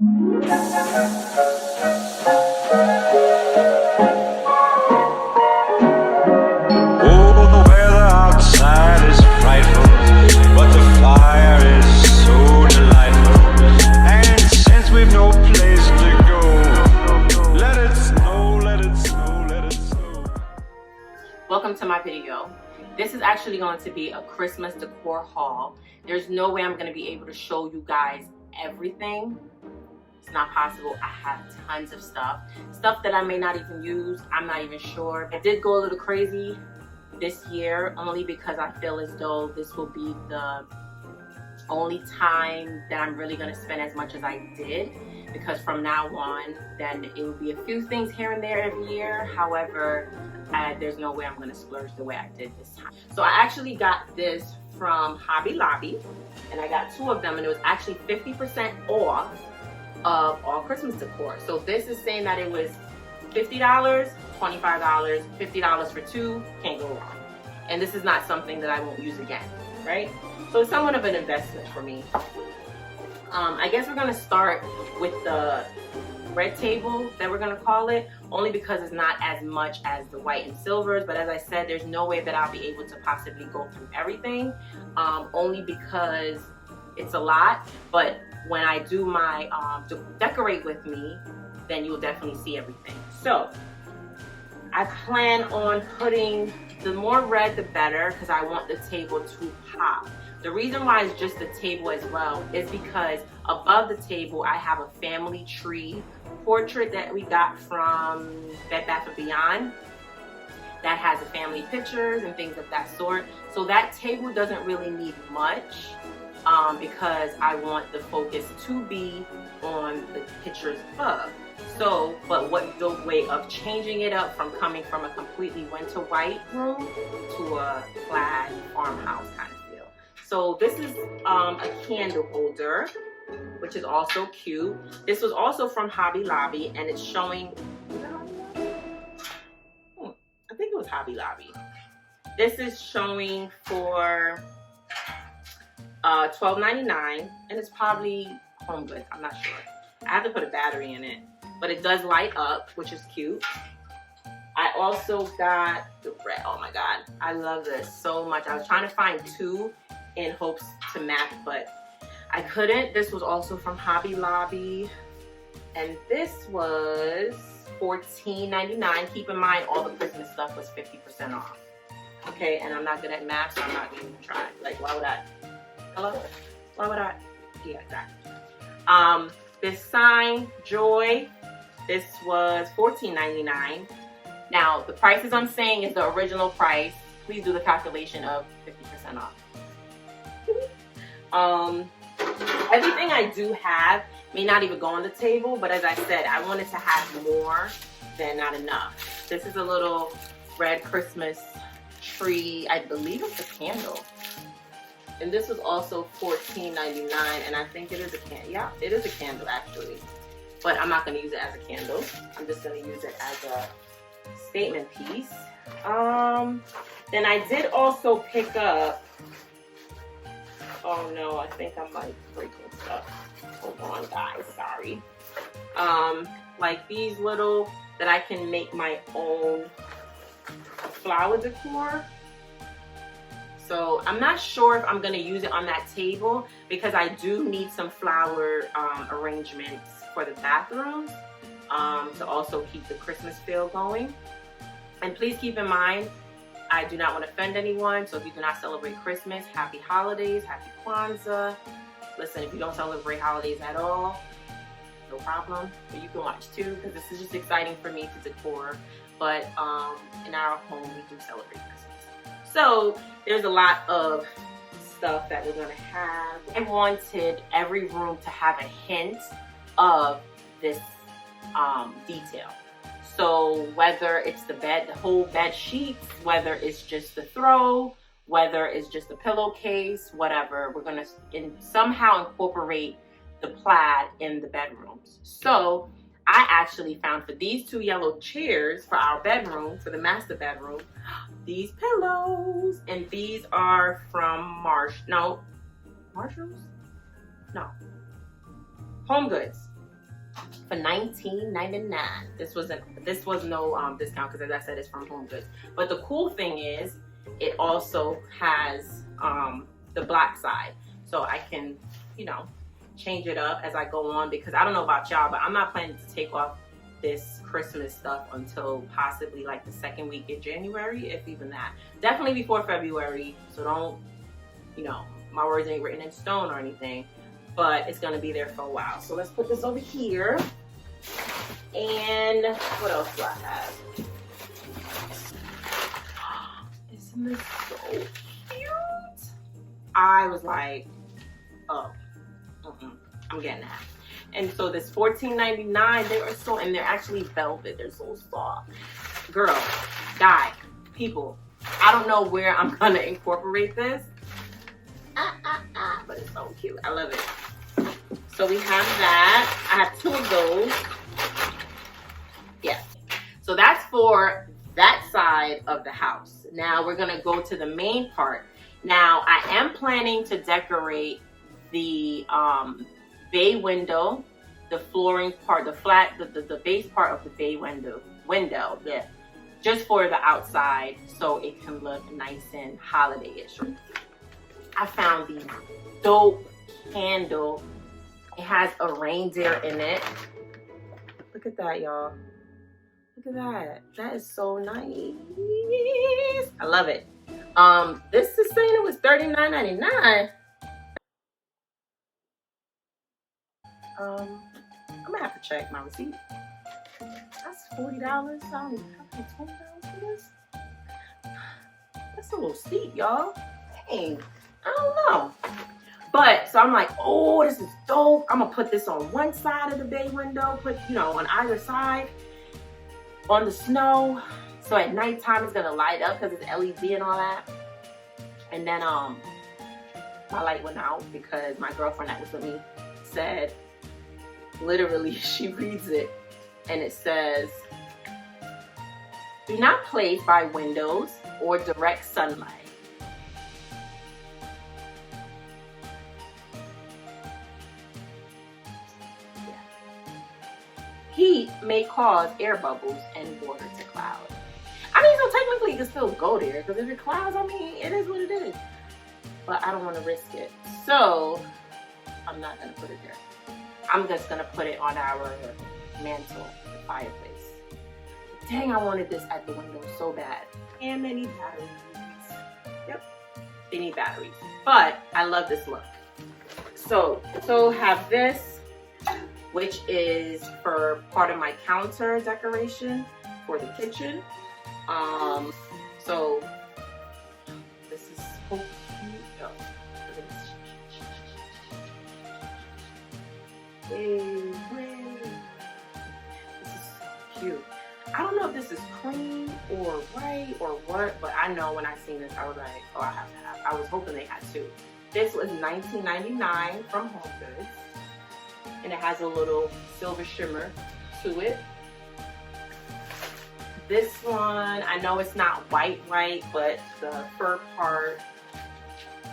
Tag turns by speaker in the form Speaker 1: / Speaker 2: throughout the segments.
Speaker 1: Welcome to my video. This is actually going to be a Christmas decor haul. There's no way I'm going to be able to show you guys everything. It's not possible. I have tons of stuff that I may not even use. I'm not even sure. I did go a little crazy this year only because I feel as though this will be the only time that I'm really going to spend as much as I did, because from now on then it will be a few things here and there every year. However, there's no way I'm going to splurge the way I did this time. So I actually got this from Hobby Lobby, and I got 2 of them, and it was actually 50% off of all Christmas decor. So this is saying that it was $50, $25, $50 for 2, can't go wrong. And this is not something that I won't use again, right? So it's somewhat of an investment for me. I guess we're gonna start with the red table that we're gonna call it, only because it's not as much as the white and silvers, but as I said, there's no way that I'll be able to possibly go through everything, only because it's a lot. But when I do my decorate with me, then you'll definitely see everything. So I plan on putting, the more red the better, because I want the table to pop. The reason why it's just the table as well is because above the table I have a family tree portrait that we got from Bed Bath & Beyond that has the family pictures and things of that sort. So that table doesn't really need much because I want the focus to be on the pictures above. So, but what the way of changing it up from coming from a completely winter white room to a plaid farmhouse kind of feel. So this is a candle holder, which is also cute. This was also from Hobby Lobby, and it's showing, I think it was Hobby Lobby. This is showing for $12.99, and it's probably Homegoods, I'm not sure. I have to put a battery in it, but it does light up, which is cute. I also got the red. Oh my God, I love this so much. I was trying to find 2 in hopes to match, but I couldn't. This was also from Hobby Lobby, and this was $14.99. Keep in mind, all the Christmas stuff was 50% off. Okay, and I'm not good at math, so I'm not going to try. Like, why would I? Hello? Why would I? Yeah, exactly. This sign, Joy, this was $14.99. Now, the prices I'm saying is the original price. Please do the calculation of 50% off. Everything I do have may not even go on the table, but as I said, I wanted to have more than not enough. This is a little red Christmas tree. I believe it's a candle. And this was also $14.99, and I think it is a candle. Yeah, it is a candle actually. But I'm not going to use it as a candle. I'm just going to use it as a statement piece. Then I did also pick up, oh no, I think I'm like breaking stuff. Hold on guys, sorry. Like these little, that I can make my own flower decor. So I'm not sure if I'm gonna use it on that table because I do need some flower arrangements for the bathrooms to also keep the Christmas feel going. And please keep in mind, I do not want to offend anyone, so if you do not celebrate Christmas, happy holidays, happy Kwanzaa. Listen, if you don't celebrate holidays at all, no problem, but you can watch too, because this is just exciting for me to decor. But in our home, we do celebrate Christmas. So there's a lot of stuff that we're gonna have. I wanted every room to have a hint of this detail. So whether it's the bed, the whole bed sheets, whether it's just the throw, whether it's just a pillowcase, whatever, we're gonna somehow incorporate the plaid in the bedrooms. So I actually found for these 2 yellow chairs for our bedroom, for the master bedroom, these pillows, and these are from Marshalls? No, Homegoods. for $19.99. This was no discount because, as I said, it's from Homegoods. But the cool thing is, it also has the black side, so I can, you know, change it up as I go on, because I don't know about y'all, but I'm not planning to take off this Christmas stuff until possibly like the second week in January, if even that. Definitely before February, so don't, you know, my words ain't written in stone or anything, but it's gonna be there for a while. So let's put this over here. And what else do I have? Isn't this so cute? I was like, oh, I'm getting that. And so this $14.99, they are so, and they're actually velvet. They're so soft. Girl, guy, people, I don't know where I'm gonna incorporate this. But it's so cute. I love it. So we have that. I have 2 of those. Yes. So that's for that side of the house. Now we're gonna go to the main part. Now I am planning to decorate the bay window, the flooring part, the base part of the bay window, yeah, just for the outside, so it can look nice and holiday-ish. I found the dope candle. It has a reindeer in it. Look at that, y'all. Look at that. That is so nice. I love it. This is saying it was $39.99. I'm gonna have to check my receipt. That's $40. I only have $20 for this. That's a little steep, y'all. Dang, I don't know. But so I'm like, oh, this is dope. I'm gonna put this on one side of the bay window, put, you know, on either side on the snow. So at nighttime it's gonna light up because it's LED and all that. And then my light went out because my girlfriend that was with me said, literally, she reads it and it says, do not place by windows or direct sunlight. Yeah. Heat may cause air bubbles and water to cloud. I mean, so technically you can still go there, because if it clouds, I mean, it is what it is. But I don't want to risk it. So I'm not going to put it there. I'm just gonna put it on our mantle, the fireplace. Dang, I wanted this at the window so bad. And they need batteries. Yep, they need batteries. But I love this look. So have this, which is for part of my counter decoration for the kitchen. So this is so cute. Oh, look at this. This is so cute. I don't know if this is cream or white or what, but I know when I seen this, I was like, oh, I have to have. I was hoping they had 2. This was $19.99 from Homegoods, and it has a little silver shimmer to it. This one, I know it's not white, but the fur part,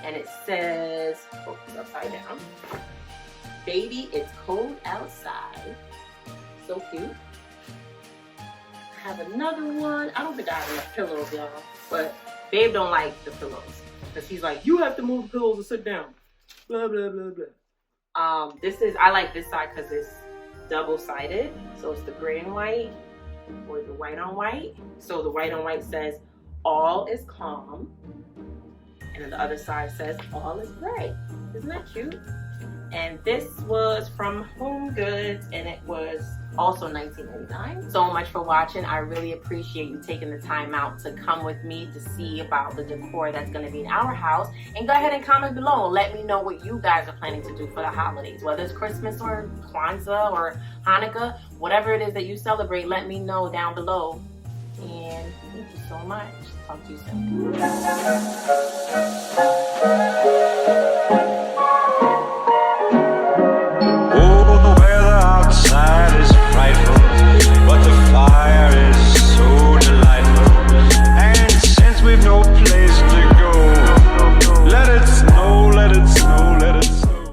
Speaker 1: and it says, oh, it's upside down. Baby, it's cold outside. So cute. I have another one. I don't think I have enough pillows, y'all. But Babe don't like the pillows. Because he's like, you have to move the pillows and sit down. Blah, blah, blah, blah. I like this side because it's double-sided. So it's the gray and white or the white on white. So the white on white says, all is calm. And then the other side says, all is bright. Isn't that cute? And this was from Homegoods, and it was also $19.99. So much for watching. I really appreciate you taking the time out to come with me to see about the decor that's going to be in our house. And go ahead and comment below and let me know what you guys are planning to do for the holidays, whether it's Christmas or Kwanzaa or Hanukkah, whatever it is that you celebrate. Let me know down below. And thank you so much. Talk to you soon.